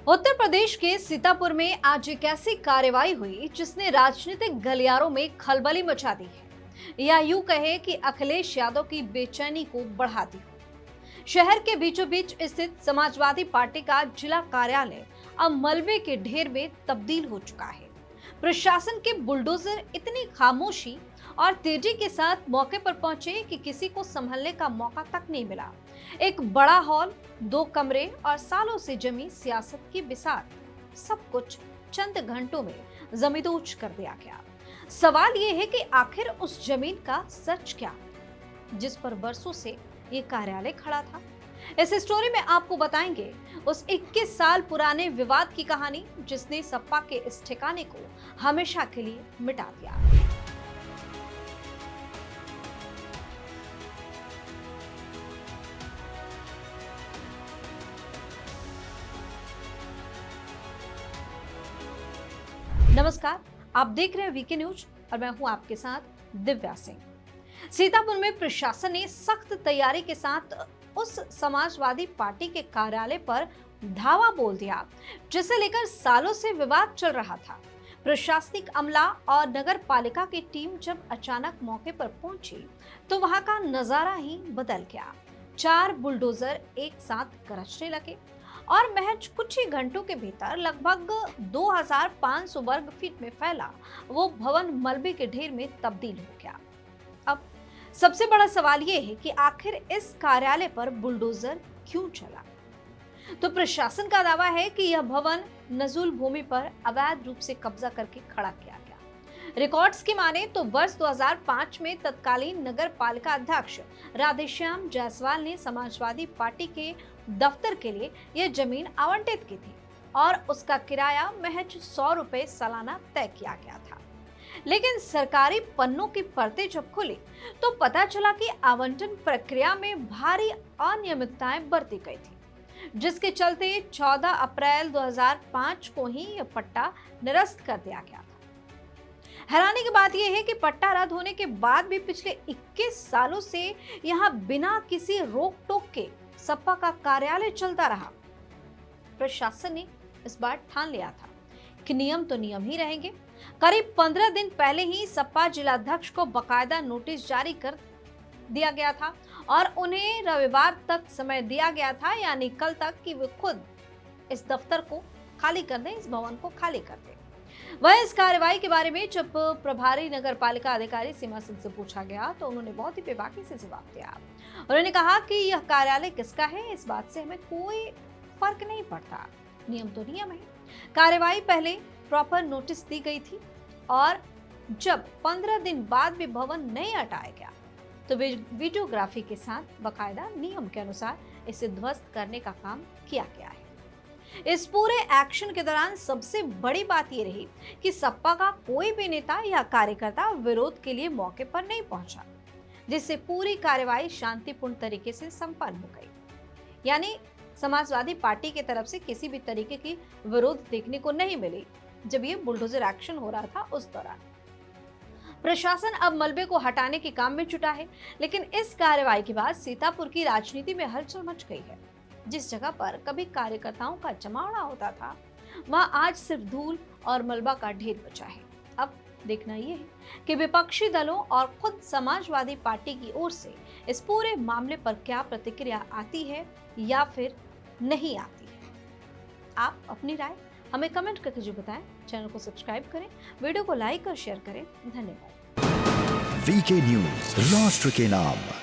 उत्तर प्रदेश के सीतापुर में आज एक ऐसी कार्रवाई हुई जिसने राजनीतिक गलियारों में खलबली मचा दी है, या यूं कहे कि अखिलेश यादव की बेचैनी को बढ़ा दी। शहर के बीचों बीच स्थित समाजवादी पार्टी का जिला कार्यालय अब मलबे के ढेर में तब्दील हो चुका है। प्रशासन के बुलडोजर इतनी खामोशी और तेजी के साथ मौके पर पहुंचे कि किसी को संभलने का मौका तक नहीं मिला। एक बड़ा हॉल, 2 कमरे और सालों से जमी सियासत की बिसात, सब कुछ चंद घंटों में जमींदोज कर दिया गया। सवाल ये है कि आखिर उस जमीन का सच क्या, जिस पर बरसों से ये कार्यालय खड़ा था। इस स्टोरी में आपको बताएंगे उस 21 साल पुराने विवाद की कहानी जिसने सपा के इस ठिकाने को हमेशा के लिए मिटा दिया। नमस्कार, आप देख रहे हैं वीके न्यूज और मैं हूं आपके साथ दिव्या सिंह। सीतापुर में प्रशासन ने सख्त तैयारी के साथ उस समाजवादी पार्टी के कार्यालय पर धावा बोल दिया, जिसे लेकर सालों से विवाद चल रहा था। प्रशासनिक अमला और नगर पालिका की टीम जब अचानक मौके पर पहुंची तो वहां का नजारा ही बदल गया। 4 बुलडोजर एक साथ गरजने लगे और महज कुछ ही घंटों के भीतर लगभग 2500 वर्ग फीट में फैला वो भवन मलबे के ढेर में तब्दील हो गया। अब सबसे बड़ा सवाल ये है कि आखिर इस कार्यालय पर बुलडोजर क्यों चला? तो प्रशासन का दावा है कि यह भवन नजूल भूमि पर अवैध रूप से कब्जा करके खड़ा किया गया। रिकॉर्ड्स की माने तो वर्ष 2005 में तत्कालीन नगर पालिका अध्यक्ष राधेश्याम जायसवाल ने समाजवादी पार्टी के दफ्तर के लिए यह जमीन आवंटित की थी और उसका किराया महज 100 रुपए सालाना तय किया गया था। लेकिन सरकारी पन्नों की परतें जब खुली तो पता चला कि आवंटन प्रक्रिया में भारी अनियमितताएं बरती गई थी, जिसके चलते 14 अप्रैल 2005 को ही यह पट्टा निरस्त कर दिया गया था। हैरानी की बात यह है कि पट्टा रद्द होने के बाद भी पिछले 21 सालों से यहां बिना किसी रोक टोक के सपा का कार्यालय चलता रहा। प्रशासन ने इस बार ठान लिया था कि नियम तो नियम ही रहेंगे। करीब 15 दिन पहले ही सपा जिलाध्यक्ष को बकायदा नोटिस जारी कर दिया गया था और उन्हें रविवार तक समय दिया गया था, यानी कल तक, कि वे खुद इस दफ्तर को खाली कर दें, इस भवन को खाली कर दें। वह इस कार्रवाई के बारे में जब प्रभारी नगर पालिका अधिकारी सीमा सिंह से पूछा गया तो उन्होंने बहुत ही बेबाकी से जवाब दिया। उन्होंने कहा कि यह कार्यालय किसका है इस बात से हमें कोई फर्क नहीं पड़ता, नियम तो नियम है। कार्रवाई पहले प्रॉपर नोटिस दी गई थी और जब 15 दिन बाद भी भवन नहीं हटाया गया तो वीडियोग्राफी के साथ बकायदा नियम के अनुसार इसे ध्वस्त करने का काम किया गया है। इस पूरे एक्शन के दौरान सबसे बड़ी बात यह रही कि सपा का कोई भी नेता या कार्यकर्ता विरोध के लिए मौके पर नहीं पहुंचा, जिससे पूरी कार्रवाई शांतिपूर्ण तरीके से संपन्न हो गई। यानी समाजवादी पार्टी की तरफ से किसी भी तरीके की विरोध देखने को नहीं मिली जब ये बुलडोजर एक्शन हो रहा था। उस दौरान प्रशासन अब मलबे को हटाने के काम में जुटा है, लेकिन इस कार्रवाई के बाद सीतापुर की राजनीति में हलचल मच गई है। जिस जगह पर कभी कार्यकर्ताओं का जमावड़ा होता था, वहां आज सिर्फ धूल और मलबा का ढेर बचा है। अब देखना यह है कि विपक्षी दलों और खुद समाजवादी पार्टी की ओर से इस पूरे मामले पर क्या प्रतिक्रिया आती है या फिर नहीं आती है। आप अपनी राय हमें कमेंट करके जो बताएं। चैनल को सब्सक्राइब करें, वीडियो को लाइक और शेयर करें। धन्यवाद। वीके न्यूज, राष्ट्र के नाम।